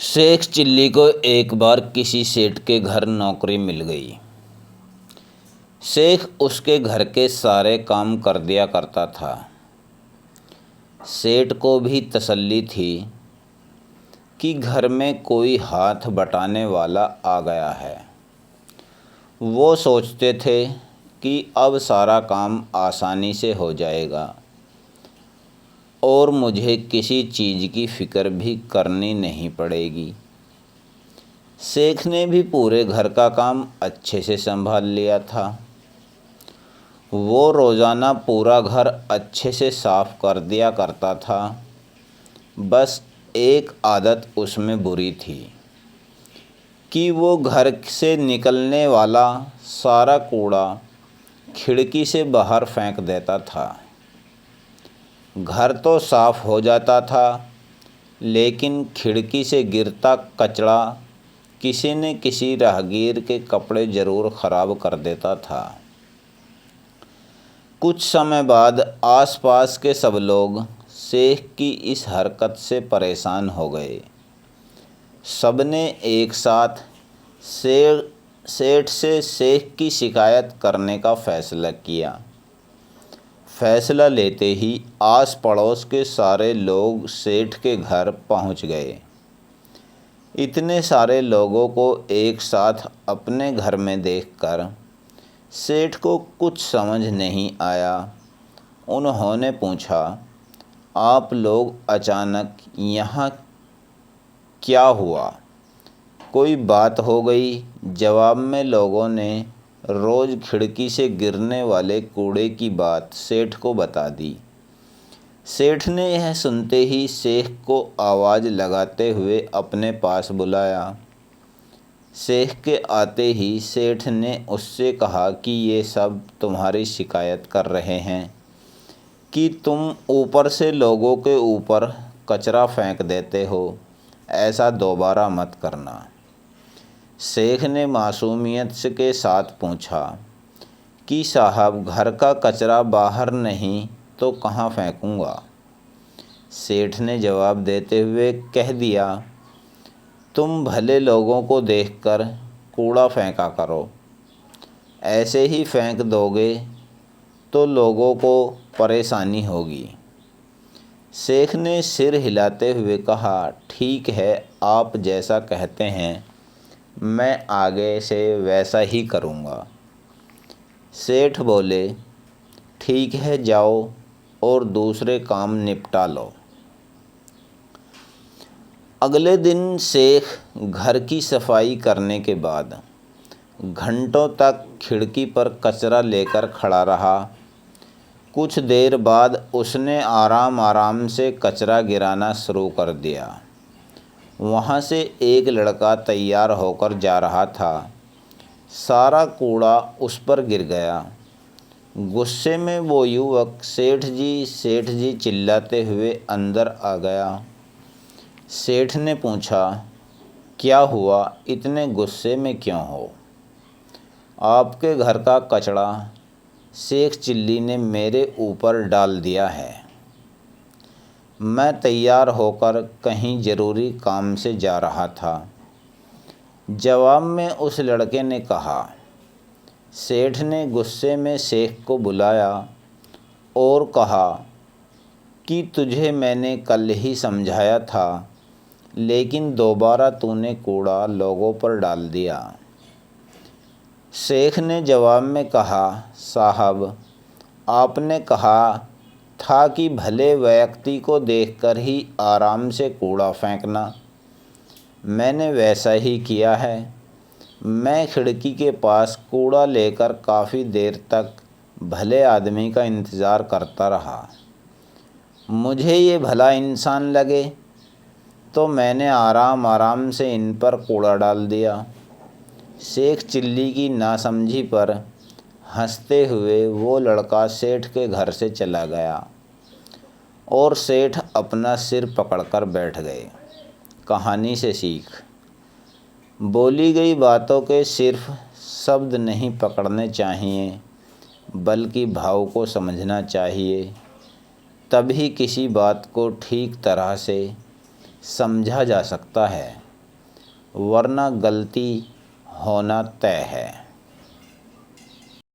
Sheikh chilli को एक बार किसी सेठ के घर नौकरी मिल गई। शेख उसके घर के सारे काम कर दिया करता था। सेठ को भी तसल्ली थी कि घर में कोई हाथ बटाने वाला आ गया है। वो सोचते थे कि अब सारा काम आसानी से हो जाएगा और मुझे किसी चीज़ की फ़िक्र भी करनी नहीं पड़ेगी। शेख ने भी पूरे घर का काम अच्छे से संभाल लिया था। वो रोज़ाना पूरा घर अच्छे से साफ़ कर दिया करता था। बस एक आदत उसमें बुरी थी कि वो घर से निकलने वाला सारा कूड़ा खिड़की से बाहर फेंक देता था। घर तो साफ़ हो जाता था, लेकिन खिड़की से गिरता कचरा किसी न किसी राहगीर के कपड़े ज़रूर ख़राब कर देता था। कुछ समय बाद आसपास के सब लोग शेख की इस हरकत से परेशान हो गए। सबने एक साथ सेठ से शेख की शिकायत करने का फ़ैसला किया। फैसला लेते ही आस पड़ोस के सारे लोग सेठ के घर पहुंच गए। इतने सारे लोगों को एक साथ अपने घर में देखकर सेठ को कुछ समझ नहीं आया। उन्होंने पूछा, आप लोग अचानक यहाँ क्या हुआ? कोई बात हो गई? जवाब में लोगों ने रोज़ खिड़की से गिरने वाले कूड़े की बात सेठ को बता दी। सेठ ने यह सुनते ही शेख को आवाज़ लगाते हुए अपने पास बुलाया। शेख के आते ही सेठ ने उससे कहा कि ये सब तुम्हारी शिकायत कर रहे हैं कि तुम ऊपर से लोगों के ऊपर कचरा फेंक देते हो। ऐसा दोबारा मत करना। शेख ने मासूमियत के साथ पूछा कि साहब, घर का कचरा बाहर नहीं तो कहाँ फेंकूँगा? सेठ ने जवाब देते हुए कह दिया, तुम भले लोगों को देखकर कूड़ा फेंका करो। ऐसे ही फेंक दोगे तो लोगों को परेशानी होगी। शेख ने सिर हिलाते हुए कहा, ठीक है, आप जैसा कहते हैं मैं आगे से वैसा ही करूँगा। सेठ बोले, ठीक है, जाओ और दूसरे काम निपटा लो। अगले दिन शेख घर की सफाई करने के बाद घंटों तक खिड़की पर कचरा लेकर खड़ा रहा। कुछ देर बाद उसने आराम आराम से कचरा गिराना शुरू कर दिया। वहाँ से एक लड़का तैयार होकर जा रहा था। सारा कूड़ा उस पर गिर गया। गुस्से में वो युवक सेठ जी चिल्लाते हुए अंदर आ गया। सेठ ने पूछा, क्या हुआ? इतने गुस्से में क्यों हो? आपके घर का कचरा शेख चिल्ली ने मेरे ऊपर डाल दिया है। मैं तैयार होकर कहीं ज़रूरी काम से जा रहा था। जवाब में उस लड़के ने कहा। सेठ ने गुस्से में शेख को बुलाया और कहा कि तुझे मैंने कल ही समझाया था, लेकिन दोबारा तूने कूड़ा लोगों पर डाल दिया। शेख ने जवाब में कहा, साहब, आपने कहा था कि भले व्यक्ति को देखकर ही आराम से कूड़ा फेंकना। मैंने वैसा ही किया है। मैं खिड़की के पास कूड़ा लेकर काफ़ी देर तक भले आदमी का इंतज़ार करता रहा। मुझे ये भला इंसान लगे तो मैंने आराम आराम से इन पर कूड़ा डाल दिया। शेख चिल्ली की नासमझी पर हंसते हुए वो लड़का सेठ के घर से चला गया और सेठ अपना सिर पकड़कर बैठ गए। कहानी से सीख, बोली गई बातों के सिर्फ शब्द नहीं पकड़ने चाहिए, बल्कि भाव को समझना चाहिए। तभी किसी बात को ठीक तरह से समझा जा सकता है। वरना गलती होना तय है।